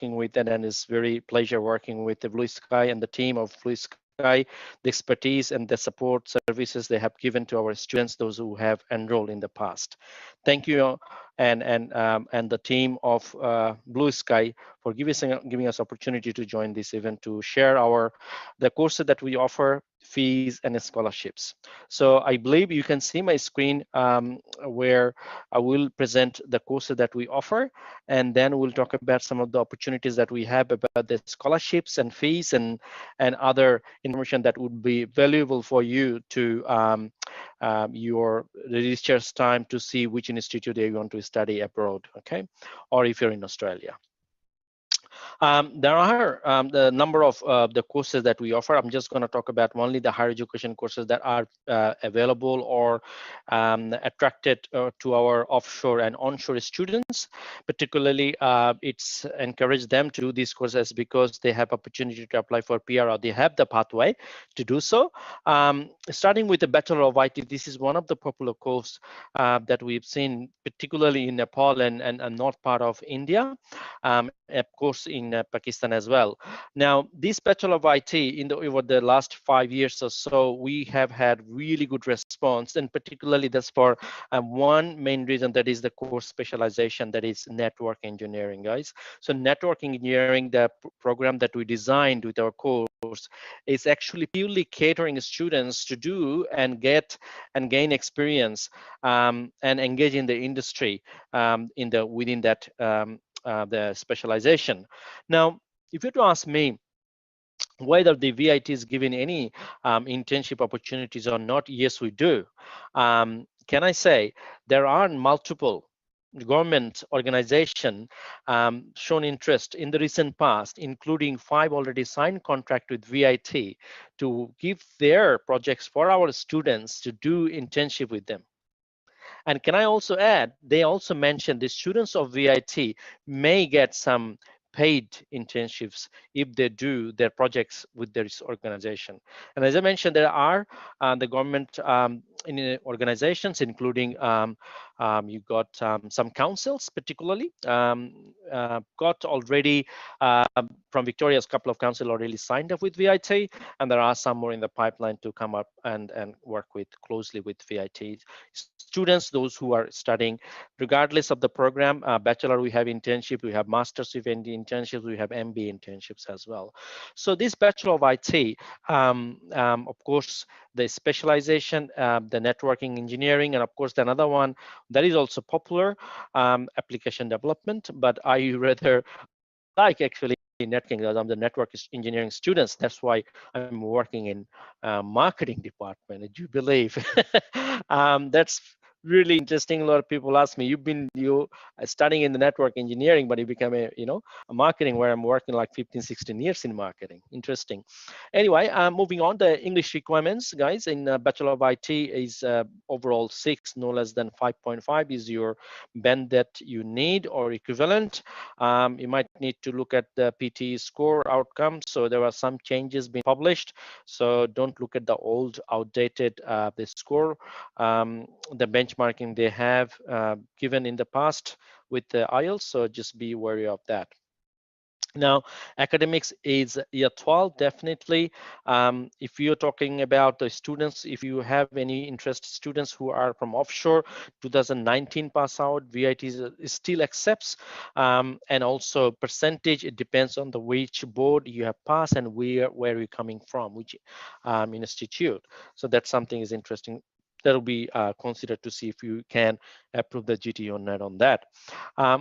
with, and it's very pleasure working with the Blue Sky and the team of Blue Sky, the expertise and the support services they have given to our students, those who have enrolled in the past. Thank you, and the team of Blue Sky for giving us opportunity to join this event to share the courses that we offer, fees and scholarships. So I believe you can see my screen where I will present the courses that we offer, and then we'll talk about some of the opportunities that we have about the scholarships and fees and other information that would be valuable for you to your research time to see which institute you want to study abroad, okay, or if you're in Australia. There are the number of the courses that we offer. I'm just going to talk about only the higher education courses that are available or attracted to our offshore and onshore students. Particularly, it's encouraged them to do these courses because they have opportunity to apply for PR or they have the pathway to do so. Starting with the Bachelor of IT, this is one of the popular courses that we've seen, particularly in Nepal and north part of India. Of course in Pakistan as well. Now, this Bachelor of IT over the last 5 years or so, we have had really good response, and particularly that's for one main reason, that is the course specialization, that is network engineering, guys. So network engineering, the program that we designed with our course, is actually purely catering students to do and gain experience and engage in the industry within that the specialization. Now, if you were to ask me whether the VIT is given any internship opportunities or not, yes, we do. Can I say there are multiple government organization shown interest in the recent past, including 5 already signed contract with VIT to give their projects for our students to do internship with them. And can I also add, they also mentioned the students of VIT may get some paid internships if they do their projects with this organization. And as I mentioned, there are the government organizations, including you got some councils, particularly got already from Victoria's couple of councils already signed up with VIT, and there are some more in the pipeline to come up and work closely with VIT students, those who are studying, regardless of the program. Bachelor, we have internship, we have masters with internships, we have MBA internships as well. So this Bachelor of IT, of course, the specialization, the networking engineering, and of course the another one that is also popular, application development. But I rather like actually networking, because I'm the network engineering students. That's why I'm working in marketing department. Would you believe? That's really interesting. A lot of people ask me, you studying in the network engineering, but you become a marketing, where I'm working like 15-16 years in marketing. Interesting. Anyway, moving on, the English requirements, guys, in Bachelor of IT is overall 6, no less than 5.5 is your band that you need or equivalent. You might need to look at the PT score outcome. So there are some changes being published. So don't look at the old outdated the score, the benchmarking they have given in the past with the Ielts. So just be wary of that. Now, academics is year 12, definitely. If you're talking about the students, if you have any interested students who are from offshore, 2019 pass out, VIT still accepts. And also percentage, it depends on the which board you have passed and where you're coming from, which institute. So that's something is interesting. That'll be considered to see if you can approve the GT or not on that.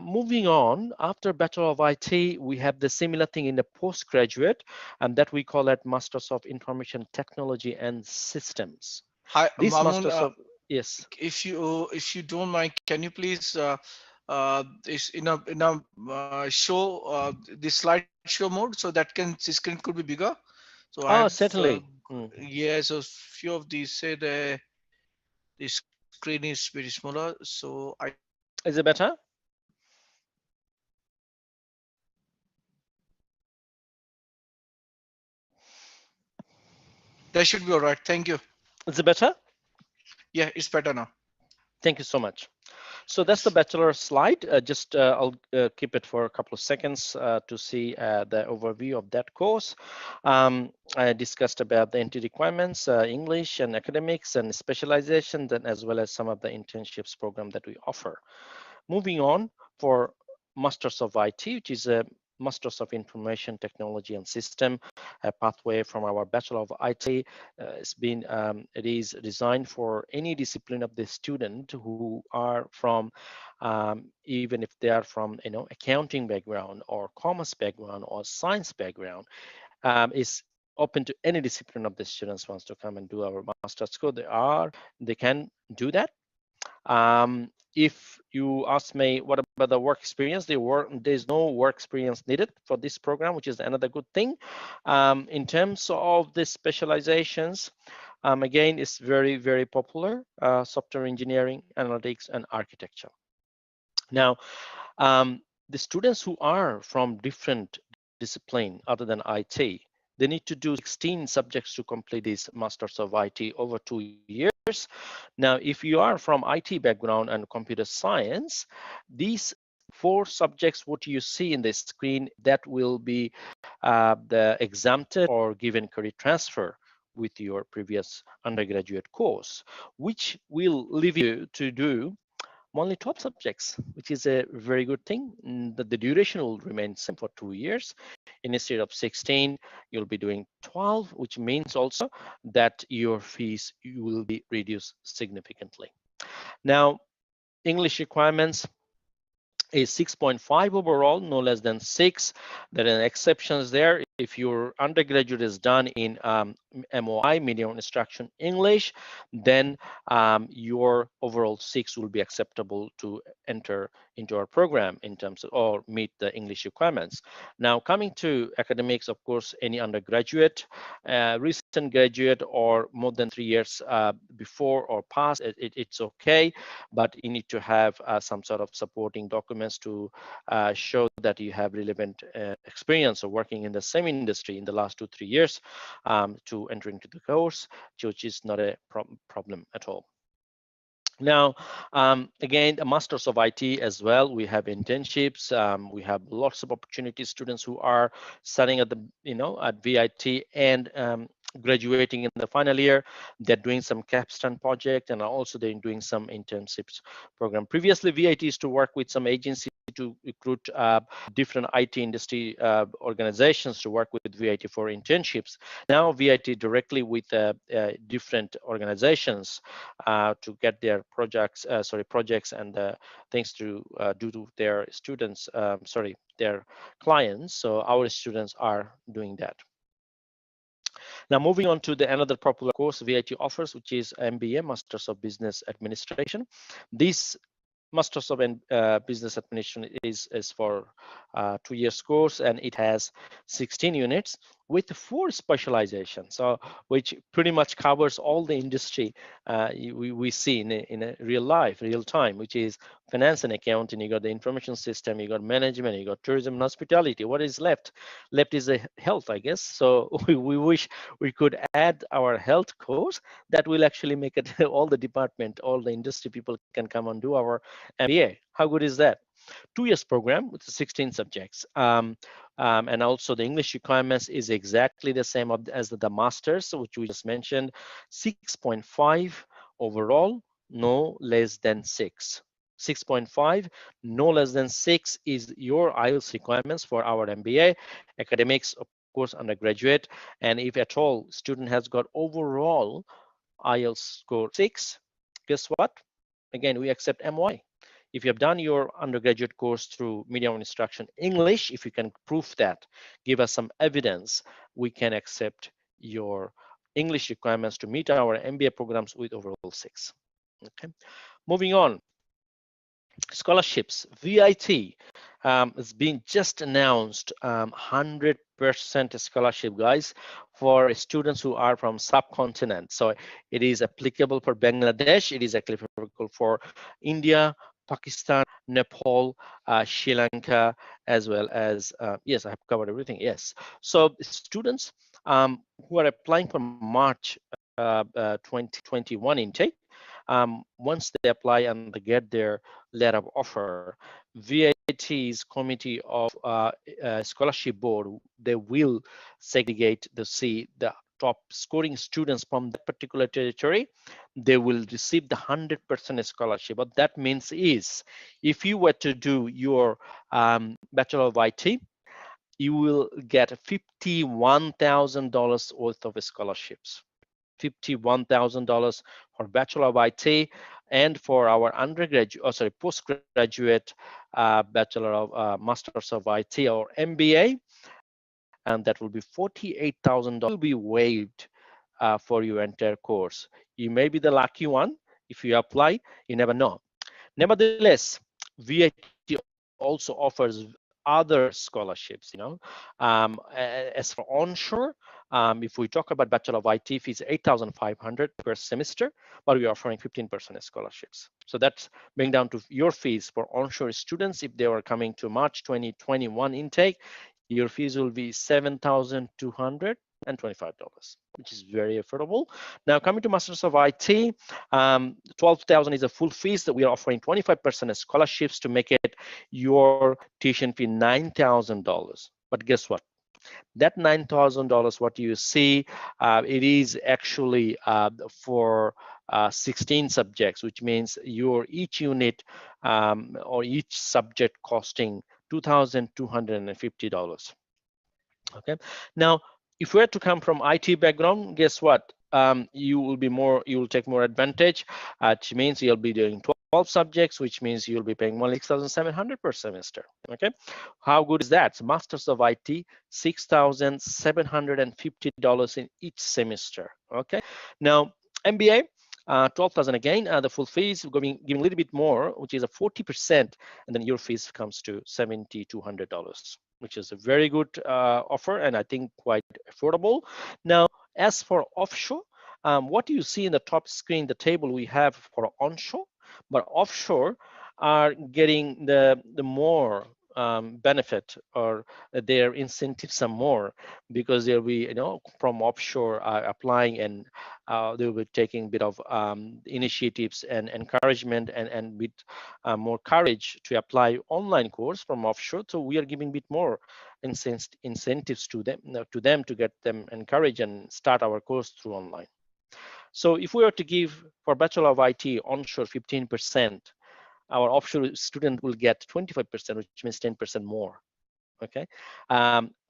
Moving on, after Bachelor of IT, we have the similar thing in the postgraduate, and that we call it Masters of Information Technology and Systems. Hi, This Mamun, Masters of, yes. If you don't mind, can you please is in a show the slideshow mode, so that the screen could be bigger. So I have Certainly. yeah, so few of these say the screen is very smaller. So Is it better? that should be all right. Thank you. Is it better? Yeah, it's better now. Thank you so much. So that's the bachelor slide. Just I'll keep it for a couple of seconds to see the overview of that course. I discussed about the entry requirements, English and academics and specializations, and as well as some of the internships program that we offer. Moving on for Masters of IT, which is a Masters of Information Technology and System, a pathway from our Bachelor of IT. It is designed for any discipline of the student who are from, even if they are from, accounting background or commerce background or science background, is open to any discipline of the students wants to come and do our master's course. They can do that. If you ask me what about the work experience, there's no work experience needed for this program, which is another good thing. In terms of the specializations, again, it's very, very popular, software engineering, analytics, and architecture. Now, the students who are from different discipline other than IT, they need to do 16 subjects to complete this Masters of IT over 2 years. Now, if you are from IT background and computer science, these 4 subjects, what you see in the screen, that will be the exempted or given credit transfer with your previous undergraduate course, which will leave you to do only top subjects, which is a very good thing. The duration will remain same for 2 years. Instead of 16, you'll be doing 12, which means also that your fees will be reduced significantly. Now, English requirements is 6.5 overall, no less than 6. There are exceptions there. If your undergraduate is done in MOI, Medium Instruction English, then your overall 6 will be acceptable to enter into our program in terms of or meet the English requirements. Now, coming to academics, of course, any undergraduate, recent graduate, or more than 3 years before or past, it's okay, but you need to have some sort of supporting documents to show that you have relevant experience of working in the same industry in the last 2-3 years to enter into the course, which is not a problem at all. Now, again, the Masters of IT as well. We have internships. We have lots of opportunities. Students who are studying at at VIT and graduating in the final year, they're doing some capstone project, and also they're doing some internships program. Previously, VIT used to work with some agencies to recruit different IT industry organizations to work with VIT for internships. Now VIT directly with different organizations to get their projects and things to do to their students, their clients. So our students are doing that. Now, moving on to another popular course VIT offers, which is MBA, Masters of Business Administration. This Masters of Business Administration is for 2 years course, and it has 16 units with 4 specializations, so which pretty much covers all the industry we see in a real life, real time, which is finance and accounting. You got the information system, you got management, you got tourism and hospitality. What is left? Left is the health, I guess. So we wish we could add our health course that will actually make it all the department, all the industry people can come and do our MBA. How good is that? 2 years program with 16 subjects. And also the English requirements is exactly the same as the masters, which we just mentioned. 6.5 overall, no less than 6. 6.5, no less than 6 is your IELTS requirements for our MBA. Academics, of course, undergraduate. And if at all student has got overall IELTS score 6, guess what? Again, we accept MY. If you have done your undergraduate course through Medium of Instruction English, if you can prove that, give us some evidence, we can accept your English requirements to meet our MBA programs with overall 6. Okay, moving on. Scholarships, VIT has been just announced 100% scholarship, guys, for students who are from subcontinent. So it is applicable for Bangladesh, it is applicable for India, Pakistan, Nepal, Sri Lanka, as well as, yes, I have covered everything, yes. So students who are applying for March 2021 intake, once they apply and they get their letter of offer, VIT's committee of scholarship board, they will segregate the top scoring students from that particular territory. They will receive the 100% scholarship. What that means is, if you were to do your Bachelor of IT, you will get $51,000 worth of scholarships. $51,000 for Bachelor of IT, and for our undergraduate, postgraduate Bachelor of Masters of IT or MBA, and that will be $48,000 will be waived for your entire course. You may be the lucky one if you apply. You never know. Nevertheless, VIT also offers other scholarships. As for onshore, if we talk about Bachelor of IT fees, 8,500 per semester, but we are offering 15% scholarships. So that's bring down to your fees for onshore students. If they are coming to March 2021 intake, your fees will be $7,225, which is very affordable. Now, coming to Masters of IT, 12,000 is a full fees that we are offering 25% scholarships to make it your tuition fee $9,000. But guess what? That $9,000, what you see, it is actually for 16 subjects, which means your each unit or each subject costing $2,250. Okay. Now, if we are to come from IT background, guess what? You will take more advantage. Which means you'll be doing 12 subjects, which means you'll be paying only 6,700 per semester. Okay. How good is that? So Masters of IT, $6,750 in each semester. Okay. Now, MBA, 12,000 again. The full fees giving a little bit more, which is a 40%, and then your fees comes to $7,200, which is a very good offer, and I think quite affordable. Now, as for offshore, what you see in the top screen, the table we have for onshore, but offshore are getting the more benefit, or their incentives are more, because they'll be from offshore applying, and they'll be taking a bit of initiatives and encouragement, and with more courage to apply online course from offshore. So we are giving a bit more incentives to them to get them encouraged and start our course through online. So if we were to give for Bachelor of IT onshore 15%, our offshore student will get 25%, which means 10% more. Okay.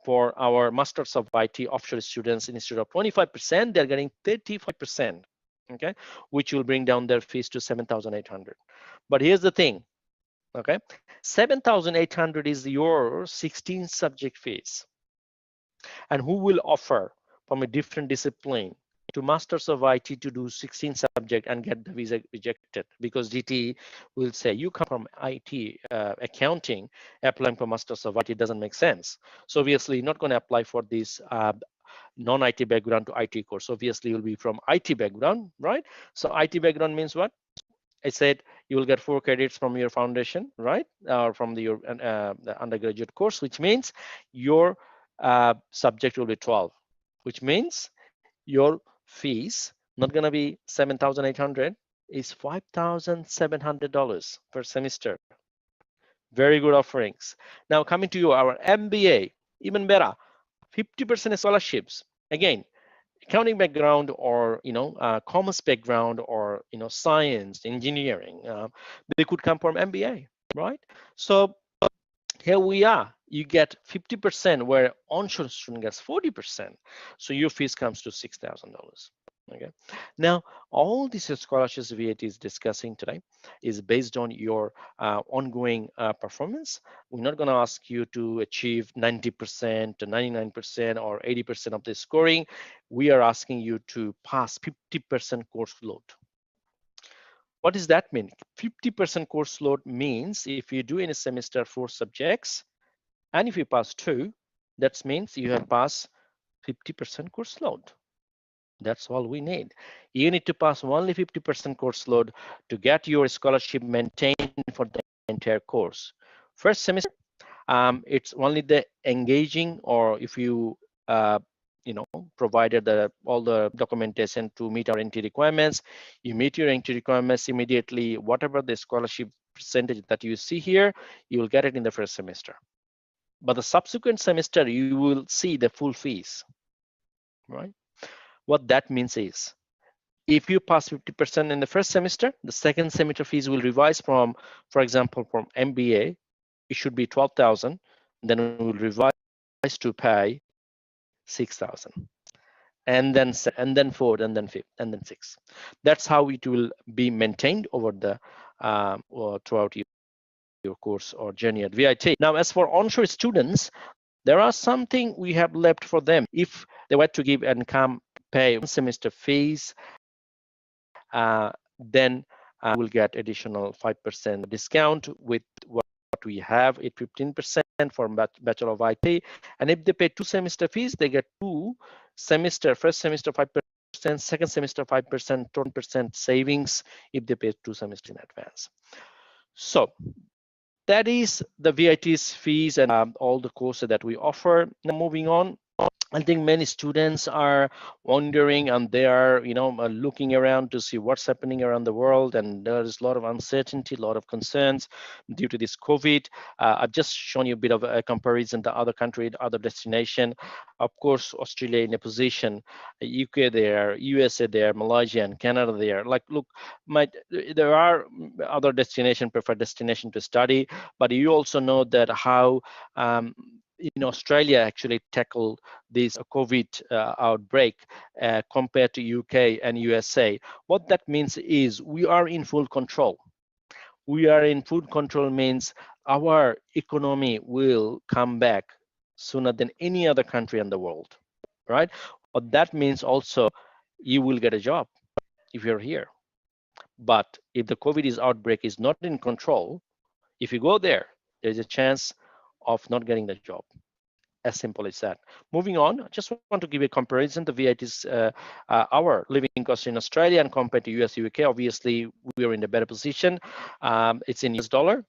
For our Masters of IT offshore students, instead of 25%, they're getting 35%. Okay, which will bring down their fees to 7,800. But here's the thing. Okay, 7,800 is your 16 subject fees. And who will offer from a different discipline to Masters of IT to do 16 subject and get the visa rejected? Because DT will say, you come from IT accounting, applying for Masters of IT doesn't make sense. So obviously you're not going to apply for this non-IT background to IT course. Obviously you'll be from IT background, right? So IT background means what? I said you will get 4 credits from your foundation, right? Or from your the undergraduate course, which means your subject will be 12, which means your fees not going to be 7,800, is $5,700 per semester. Very good offerings. Now coming to you, our MBA, even better, 50% scholarships. Again, accounting background, or commerce background, or science, engineering, they could come from MBA, right? So here we are, you get 50%, where onshore student gets 40%. So your fees comes to $6,000. Okay. Now, all these scholarships VAT is discussing today is based on your ongoing performance. We're not going to ask you to achieve 90% to 99% or 80% of the scoring. We are asking you to pass 50% course load. What does that mean? 50% course load means if you do in a semester 4 subjects, and if you pass 2, that means you have passed 50% course load. That's all we need. You need to pass only 50% course load to get your scholarship maintained for the entire course. First semester, it's only the engaging, or if you provided all the documentation to meet our NT requirements. You meet your NT requirements immediately. Whatever the scholarship percentage that you see here, you will get it in the first semester. But the subsequent semester, you will see the full fees, right? What that means is, if you pass 50% in the first semester, the second semester fees will revise from, for example, from MBA, it should be 12,000. Then we will revise to pay 6,000, and then fourth, and then fifth, and then sixth. That's how it will be maintained over the throughout your course or journey at VIT. Now, as for onshore students, there are something we have left for them. If they were to give and come pay one semester fees, then we'll get additional 5% discount with what we have at 15% for Bachelor of IT. And if they pay 2 semester fees, they get 2 semester, first semester 5%, second semester 5%, 20% savings if they pay 2 semesters in advance. So that is the VIT's fees and all the courses that we offer. Now moving on, I think many students are wondering, and they are, looking around to see what's happening around the world, and there is a lot of uncertainty, a lot of concerns due to this COVID. I've just shown you a bit of a comparison to other country, other destination. Of course, Australia in a position, UK there, USA there, Malaysia and Canada there. Like, look, there are other preferred destination to study, but you also know that how in Australia actually tackled this COVID outbreak compared to UK and USA. What that means is we are in full control. We are in full control means our economy will come back sooner than any other country in the world, right? But that means also you will get a job if you're here. But if the COVID outbreak is not in control, if you go there, there's a chance of not getting the job. As simple as that. Moving on, I just want to give a comparison. The VIT's our living cost in Australia and compared to US, UK. Obviously, we are in a better position. It's in US dollar.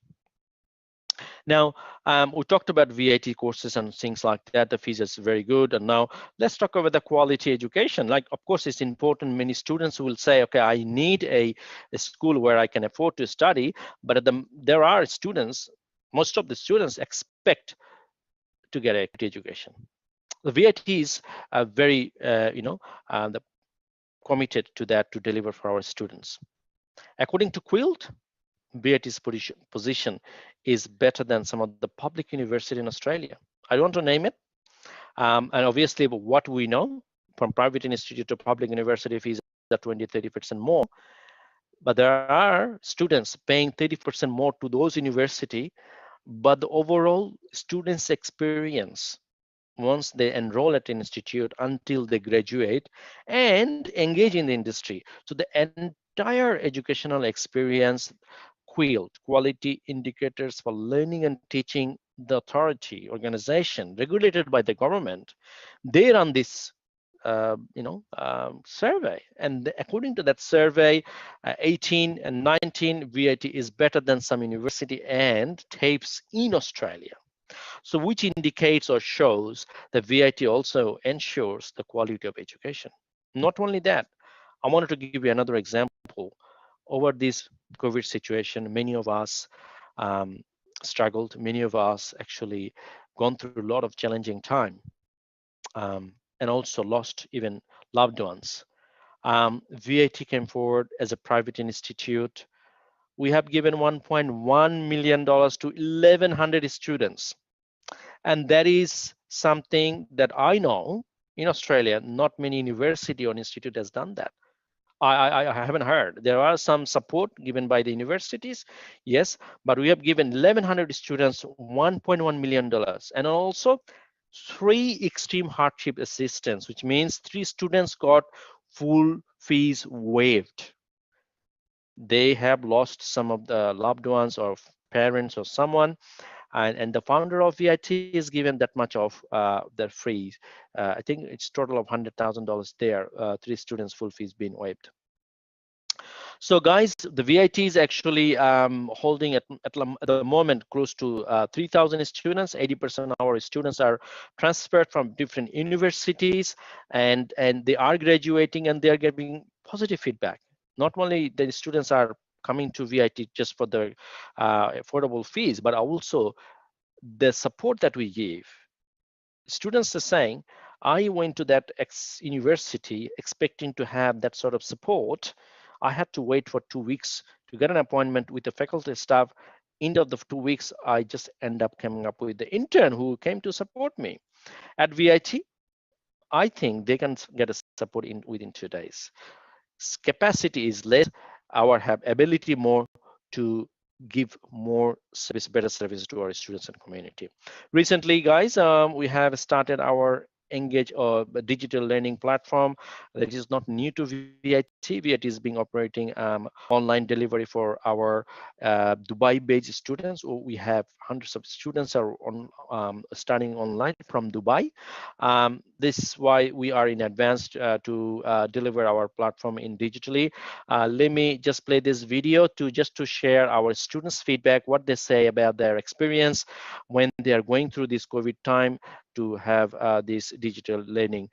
Now, we talked about VIT courses and things like that. The fees is very good. And now let's talk about the quality education. Like, of course, it's important. Many students will say, okay, I need a school where I can afford to study. But there are students, most of the students expect to get a quality education. The VIT is very, committed to that to deliver for our students. According to Quilt, VIT's position is better than some of the public university in Australia. I don't want to name it. And obviously, what we know from private institute to public university fees are 20-30% more. But there are students paying 30% more to those university, but the overall students' experience once they enroll at an institute until they graduate and engage in the industry. So the entire educational experience, Quilt, quality indicators for learning and teaching, the authority, organization regulated by the government, they run this survey. And according to that survey, 18 and 19, VIT is better than some university and TAFEs in Australia. So which indicates or shows that VIT also ensures the quality of education. Not only that, I wanted to give you another example. Over this COVID situation, many of us struggled. Many of us actually gone through a lot of challenging time and also lost even loved ones. VIT came forward as a private institute. We have given $1.1 million to 1,100 students. And that is something that I know in Australia, not many university or institute has done that. I haven't heard. There are some support given by the universities, yes, but we have given 1,100 students $1.1 million, and also 3 extreme hardship assistance, which means 3 students got full fees waived. They have lost some of the loved ones or parents or someone, and the founder of VIT is given that much of their fees. I think it's total of $100,000 there. 3 students full fees being waived. So guys, the VIT is actually holding at the moment close to 3,000 students. 80% of our students are transferred from different universities, and they are graduating and they are getting positive feedback. Not only the students are coming to VIT just for the affordable fees, but also the support that we give. Students are saying, I went to that university expecting to have that sort of support. I had to wait for 2 weeks to get an appointment with the faculty staff. End of the 2 weeks, I just end up coming up with the intern who came to support me. At VIT, I think they can get a support within 2 days. Capacity is less, our have ability more to give more service, better service to our students and community. Recently, guys, we have started our engage or digital learning platform that is not new to VIT. VIT is being operating online delivery for our Dubai-based students. We have hundreds of students are on studying online from Dubai. This is why we are in advance to deliver our platform in digitally. Let me just play this video to share our students' feedback, what they say about their experience when they are going through this COVID time to have this digital learning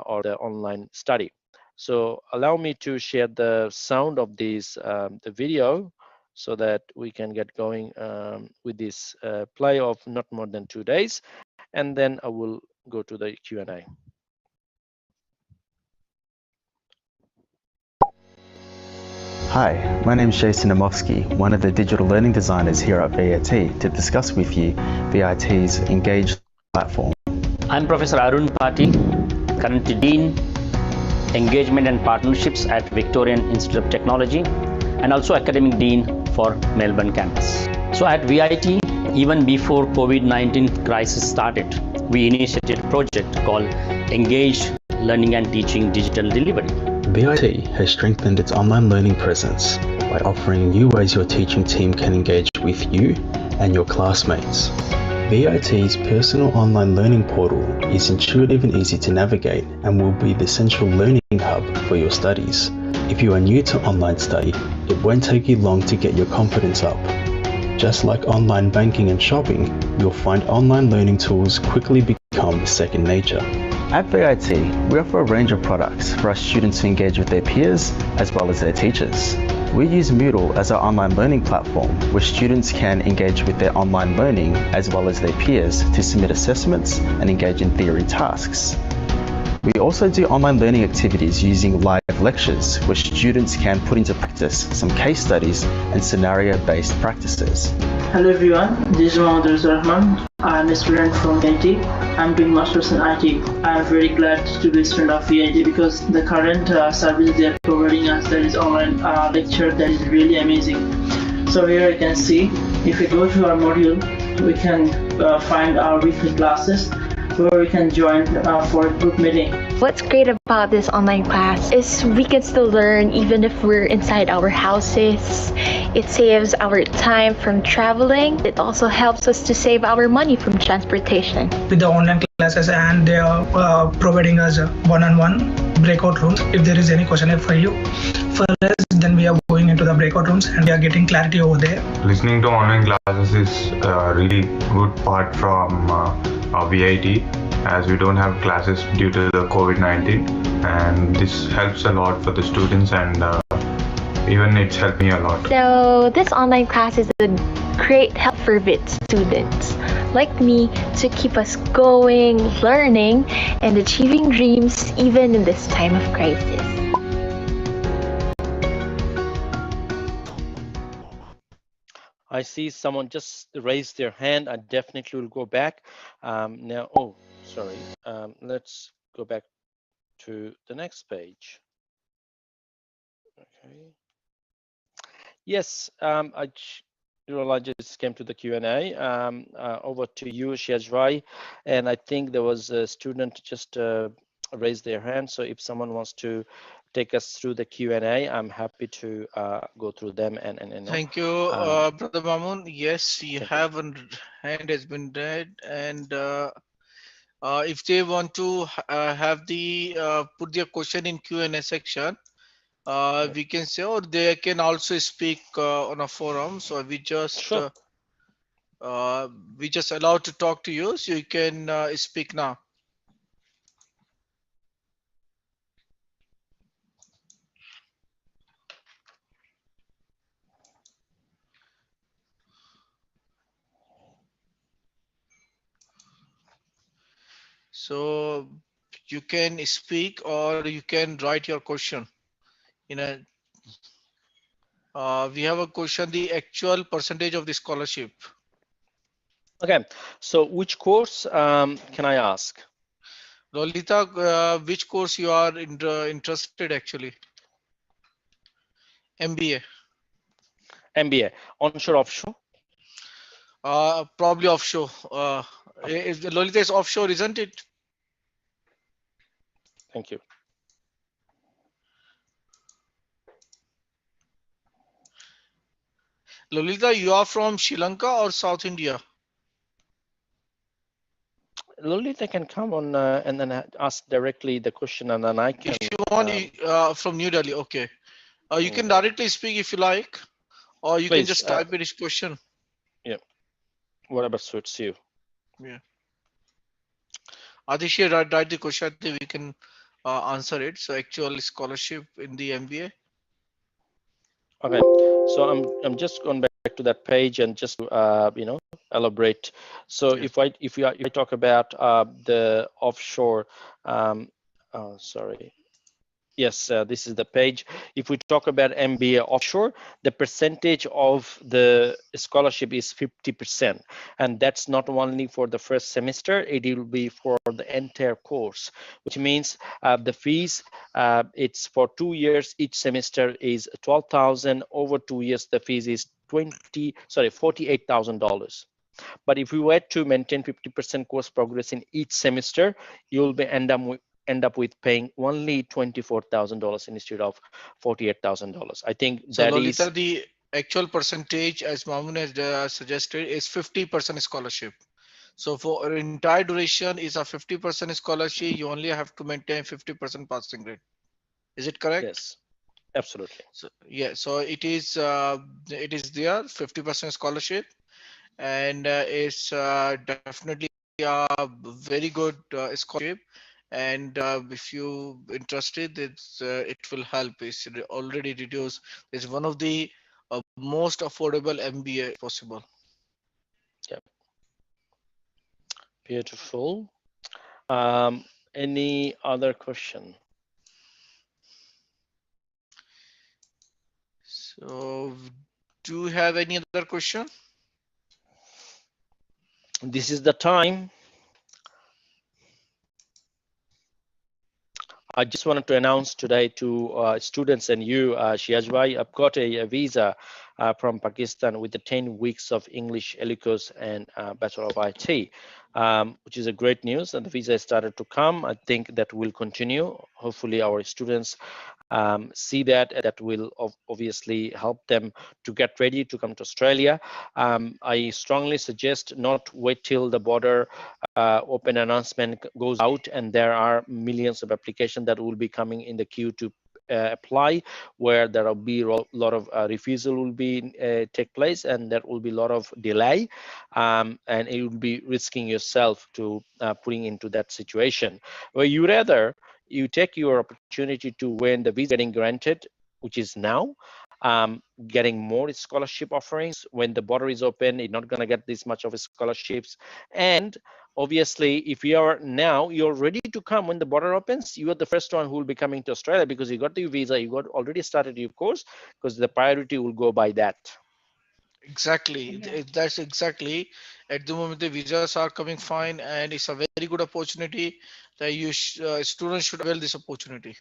or the online study. So allow me to share the sound of this the video so that we can get going with this play of not more than 2 days, and then I will go to the Q&A. Hi, my name is Jason Namofsky, one of the digital learning designers here at VIT, to discuss with you VIT's Engage platform. I'm Professor Arun Pati, currently Dean, Engagement and Partnerships at Victorian Institute of Technology, and also Academic Dean for Melbourne campus. So at VIT, even before COVID-19 crisis started, we initiated a project called Engage Learning and Teaching Digital Delivery. VIT has strengthened its online learning presence by offering new ways your teaching team can engage with you and your classmates. VIT's personal online learning portal is intuitive and easy to navigate and will be the central learning hub for your studies. If you are new to online study, it won't take you long to get your confidence up. Just like online banking and shopping, you'll find online learning tools quickly become second nature. At VIT, we offer a range of products for our students to engage with their peers as well as their teachers. We use Moodle as our online learning platform where students can engage with their online learning as well as their peers to submit assessments and engage in theory tasks. We also do online learning activities using live lectures where students can put into practice some case studies and scenario-based practices. Hello everyone, this is Mohammad Rahman. I'm a student from VIT. I'm doing Masters in IT. I'm very glad to be a student of VIT because the current service they are providing us, that is online lecture, that is really amazing. So here you can see, if we go to our module, we can find our weekly classes where we can join for a group meeting. What's great about this online class is we can still learn even if we're inside our houses. It saves our time from traveling. It also helps us to save our money from transportation. With the online classes, and they are providing us one-on-one breakout rooms. If there is any question for you, for us, then we are going into the breakout rooms and we are getting clarity over there. Listening to online classes is a really good part from VIT, as we don't have classes due to the COVID-19, and this helps a lot for the students, and even it's helped me a lot. So this online class is a great help for VIT students like me to keep us going, learning, and achieving dreams even in this time of crisis. I see someone just raised their hand. I definitely will go back. Now, oh, sorry. Let's go back to the next page. Okay. Yes, I just came to the Q&A. Over to you, Shazrai. And I think there was a student just raised their hand. So if someone wants to take us through the Q&A, I'm happy to go through them. And Thank you, Brother Mamun. Yes, you have a hand has been read, and if they want to have the put their question in Q&A section, we can say, or they can also speak on a forum. So Sure. we just allowed to talk to you, so you can speak now. So you can speak or you can write your question. In a, we have a question: the actual percentage of the scholarship. Okay. So which course can I ask? Lolita, which course you are interested actually? MBA. MBA, onshore, offshore. Probably offshore. Lolita is offshore, isn't it? Thank you. Lolita, you are from Sri Lanka or South India? Lolita can come on and then ask directly the question, and then I can. If you want, from New Delhi, okay. You can directly speak if you like, or you can Please, just type this question. Yeah, whatever suits you. Yeah. Adish, write the question. I think we can answer it. So actual scholarship in the MBA. Okay, so I'm just going back to that page and just elaborate. So Yeah. if I talk about the offshore, sorry. Yes, this is the page. If we talk about MBA offshore, the percentage of the scholarship is 50%. And that's not only for the first semester, it will be for the entire course, which means the fees, it's for 2 years, each semester is 12,000. Over 2 years, the fees is $48,000. But if we were to maintain 50% course progress in each semester, you'll be end up with paying only $24,000 instead of $48,000. I think So that Lolita, is the actual percentage, as Mamun has suggested, is 50% scholarship. So for entire duration is a 50% scholarship. You only have to maintain 50% passing rate. Is it correct? yes, absolutely. So, yeah. So it is there 50% scholarship, and it's definitely a very good scholarship. And if you interested, it will help. It's already reduced. It's one of the most affordable MBA possible. Yeah, beautiful. Any other question? So, do you have any other question? This is the time. I just wanted to announce today to students and you, Shiajbhai, I've got a visa from Pakistan with the 10 weeks of English ELICOS and Bachelor of IT, which is a great news. And the visa started to come. I think that will continue. Hopefully our students see that. That will obviously help them to get ready to come to Australia. I strongly suggest not wait till the border open announcement goes out and there are millions of applications that will be coming in the queue to apply, where there will be a lot of refusal will be take place, and there will be a lot of delay, and it will be risking yourself to putting into that situation where you rather you take your opportunity to when the visa getting granted, which is now, getting more scholarship offerings. When the border is open, you're not going to get this much of scholarships. And obviously, if you are now, you're ready to come when the border opens, you are the first one who will be coming to Australia because you got the visa, you got already started your course, because the priority will go by that. Exactly. That's exactly. At the moment, the visas are coming fine, and it's a very good opportunity that students should avail this opportunity.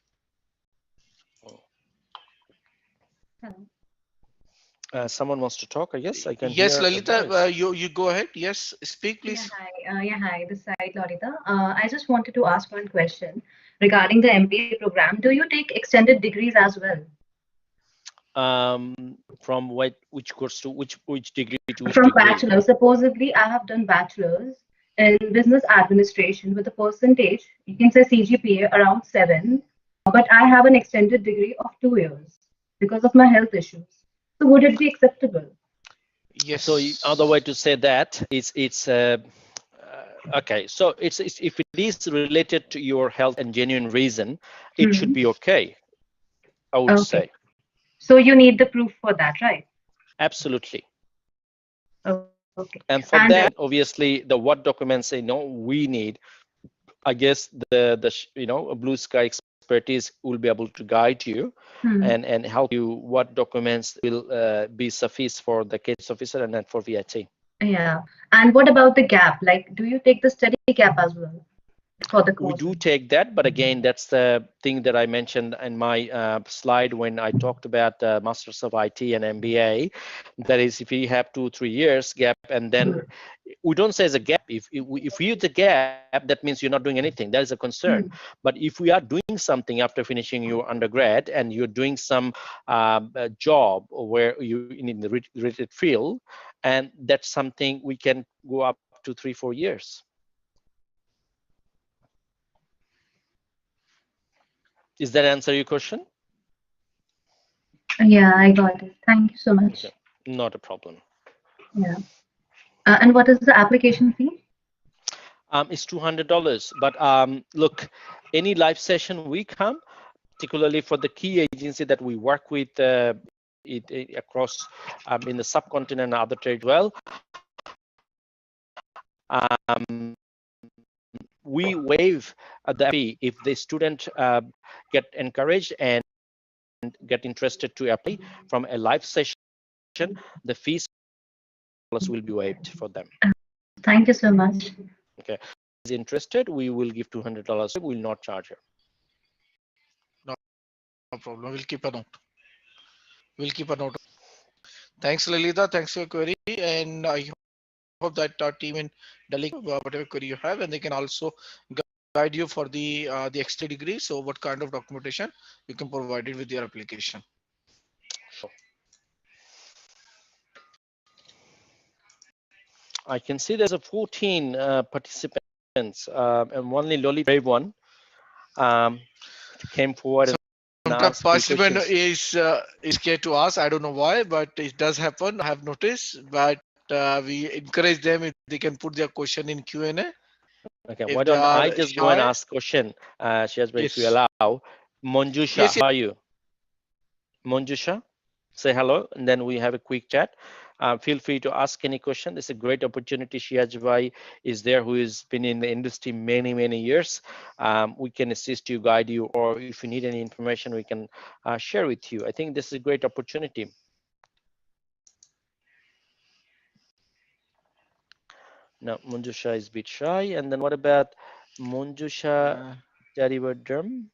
Someone wants to talk, I guess. I can Yes, hear Lalita, you go ahead. Yes, speak, please. Yeah, hi. This side, Lolita. I just wanted to ask one question regarding the MBA program. Do you take extended degrees as well? From which course to which degree to which From degree? bachelor. Supposedly, I have done bachelor's in business administration with a percentage, you can say CGPA around 7. but I have an extended degree of 2 years because of my health issues. So would it be acceptable? So other way to say that is okay. So it's if it is related to your health and genuine reason, it should be okay. I would Okay. say So you need the proof for that, right? absolutely. Okay. And for that, obviously, the what documents we need. I guess the Blue Sky expertise will be able to guide you and help you what documents will be sufficient for the case officer and then for VIT. Yeah. And what about the gap? Like, do you take the study gap as well for the We course? do take that, but again, that's the thing that I mentioned in my slide when I talked about Masters of IT and MBA. That is, if you have 2-3 years gap, and then we don't say it's a gap. If we use the gap, that means you're not doing anything. That is a concern. But if we are doing something after finishing your undergrad and you're doing some job where you in the related field, and that's something we can go up to 3-4 years. Does that answer your question? Yeah, I got it. Thank you so much. Okay. Not a problem. Yeah. And what is the application fee? It's $200. But look, any live session we come, particularly for the key agency that we work with across in the subcontinent and other trade well, we waive the fee if the student get encouraged and get interested to apply from a live session. The fees will be waived for them. Thank you so much. Okay, is interested, we will give $200. We will not charge her. No problem. We'll keep a note. Thanks, Lalita. Thanks for your query, and I hope that our team in Delhi, whatever query you have, and they can also guide you for the extra degree. So, what kind of documentation you can provide it with your application. Sure. I can see there's a 14 participants, and only Loli brave one came forward. Sometimes participant is scared to ask. I don't know why, but it does happen. I have noticed, but we encourage them if they can put their question in Q&A. Okay, why don't I just go and ask question? Shazbay, if you allow. Monjusha, yes, how are you? Monjusha, say hello, and then we have a quick chat. Feel free to ask any question. It's a great opportunity. Shiajbai is there, who has been in the industry many years. We can assist you, guide you, or if you need any information, we can share with you. I think this is a great opportunity. Now, Monjusha is a bit shy. And then what about Monjusha Darivardram?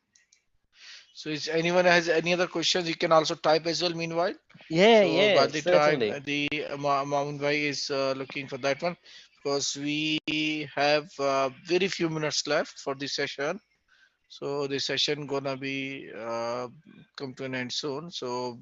So if anyone has any other questions, you can also type as well meanwhile. Yeah, so yeah, by the certainly. time the Mamun Bhai is looking for that one, because we have very few minutes left for this session. So the session gonna be come to an end soon. So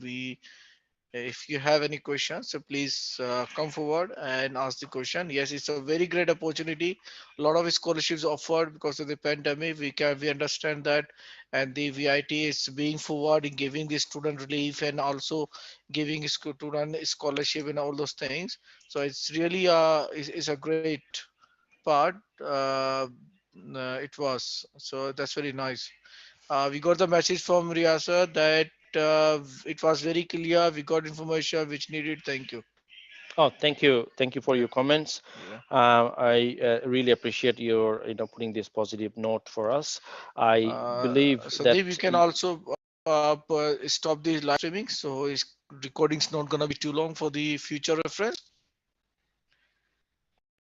if you have any questions, so please come forward and ask the question. Yes, it's a very great opportunity. A lot of scholarships offered because of the pandemic. We understand that, and the VIT is being forward in giving the student relief and also giving student scholarship and all those things. So it's really is a great part. It was, so that's very nice. We got the message from Riyasa that it was very clear. We got information which needed. Thank you. Oh, thank you for your comments. I really appreciate your putting this positive note for us. I believe that Sandeep, you can also stop the live streaming, so his recording's not gonna be too long for the future reference.